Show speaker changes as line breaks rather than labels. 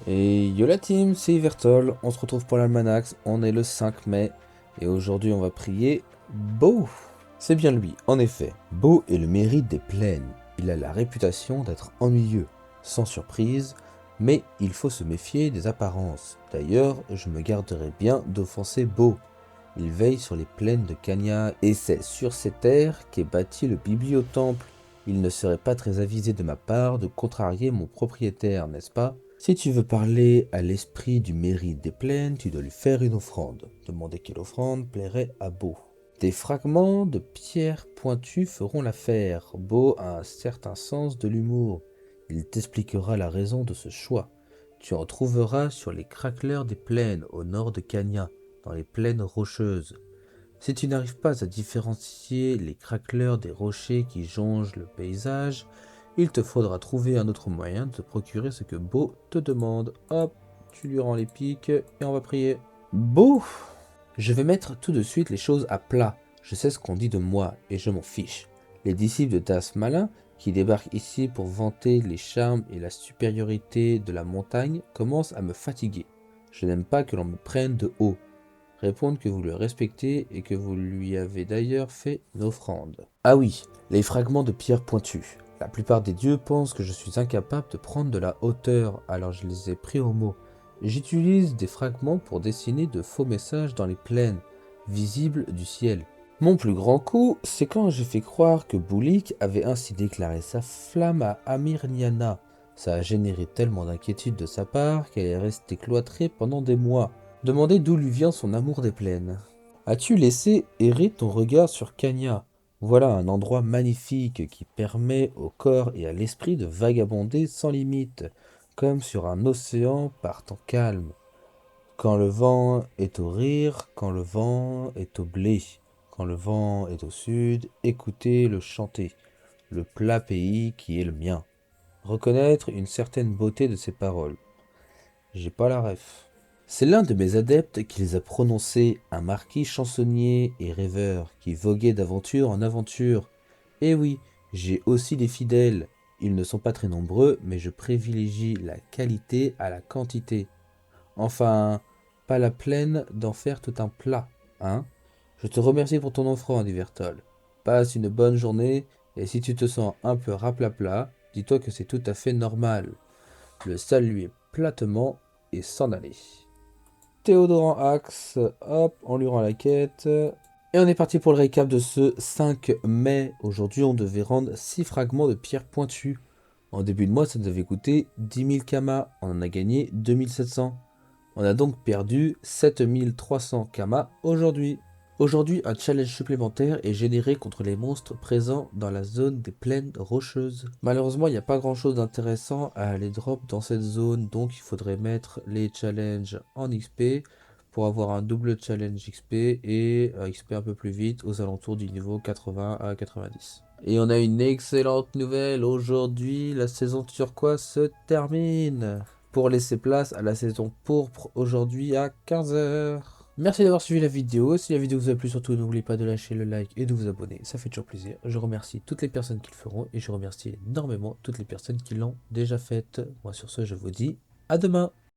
Et yo la team, c'est Ivertol, on se retrouve pour l'Almanax, on est le 5 mai, et aujourd'hui on va prier Bo. C'est bien lui, en effet. Bo est le mérite des plaines, il a la réputation d'être ennuyeux, sans surprise, mais il faut se méfier des apparences. D'ailleurs, je me garderai bien d'offenser Bo. Il veille sur les plaines de Kanya, et c'est sur ces terres qu'est bâti le bibliotemple. Il ne serait pas très avisé de ma part de contrarier mon propriétaire, n'est-ce pas? Si tu veux parler à l'esprit du mérite des plaines, tu dois lui faire une offrande. Demander quelle offrande plairait à Beau. Des fragments de pierre pointue feront l'affaire. Beau a un certain sens de l'humour. Il t'expliquera la raison de ce choix. Tu en trouveras sur les craqueleurs des plaines au nord de Kanya, dans les plaines rocheuses. Si tu n'arrives pas à différencier les craqueleurs des rochers qui jonchent le paysage, il te faudra trouver un autre moyen de te procurer ce que Beau te demande. Hop, tu lui rends les piques et on va prier. Beau, je vais mettre tout de suite les choses à plat. Je sais ce qu'on dit de moi et je m'en fiche. Les disciples de Das Malin, qui débarquent ici pour vanter les charmes et la supériorité de la montagne, commencent à me fatiguer. Je n'aime pas que l'on me prenne de haut. Répondre que vous le respectez et que vous lui avez d'ailleurs fait une offrande. Ah oui, les fragments de pierre pointue. La plupart des dieux pensent que je suis incapable de prendre de la hauteur, alors je les ai pris au mot. J'utilise des fragments pour dessiner de faux messages dans les plaines, visibles du ciel. Mon plus grand coup, c'est quand j'ai fait croire que Boulik avait ainsi déclaré sa flamme à Amirniana. Ça a généré tellement d'inquiétude de sa part qu'elle est restée cloîtrée pendant des mois. Demandez d'où lui vient son amour des plaines. As-tu laissé errer ton regard sur Kanya? Voilà un endroit magnifique qui permet au corps et à l'esprit de vagabonder sans limite, comme sur un océan par temps calme. Quand le vent est au rire, quand le vent est au blé, quand le vent est au sud, écoutez-le chanter, le plat pays qui est le mien. Reconnaître une certaine beauté de ses paroles. J'ai pas la ref. C'est l'un de mes adeptes qui les a prononcés, un marquis chansonnier et rêveur qui voguait d'aventure en aventure. Eh oui, j'ai aussi des fidèles. Ils ne sont pas très nombreux, mais je privilégie la qualité à la quantité. Enfin, pas la plaine d'en faire tout un plat, hein? Je te remercie pour ton offrande, Ivertol. Passe une bonne journée, et si tu te sens un peu raplapla, dis-toi que c'est tout à fait normal. Le saluer platement et s'en aller. Théodore en axe, hop, on lui rend la quête. Et on est parti pour le récap de ce 5 mai. Aujourd'hui, on devait rendre 6 fragments de pierre pointue. En début de mois, ça nous avait coûté 10 000 kamas. On en a gagné 2700. On a donc perdu 7300 kamas aujourd'hui. Aujourd'hui, un challenge supplémentaire est généré contre les monstres présents dans la zone des plaines rocheuses. Malheureusement, il n'y a pas grand chose d'intéressant à aller drop dans cette zone, donc il faudrait mettre les challenges en XP pour avoir un double challenge XP et un XP un peu plus vite aux alentours du niveau 80 à 90. Et on a une excellente nouvelle, aujourd'hui la saison turquoise se termine pour laisser place à la saison pourpre aujourd'hui à 15 h. Merci d'avoir suivi la vidéo. Si la vidéo vous a plu, surtout n'oubliez pas de lâcher le like et de vous abonner. Ça fait toujours plaisir. Je remercie toutes les personnes qui le feront et je remercie énormément toutes les personnes qui l'ont déjà fait. Moi sur ce, je vous dis à demain.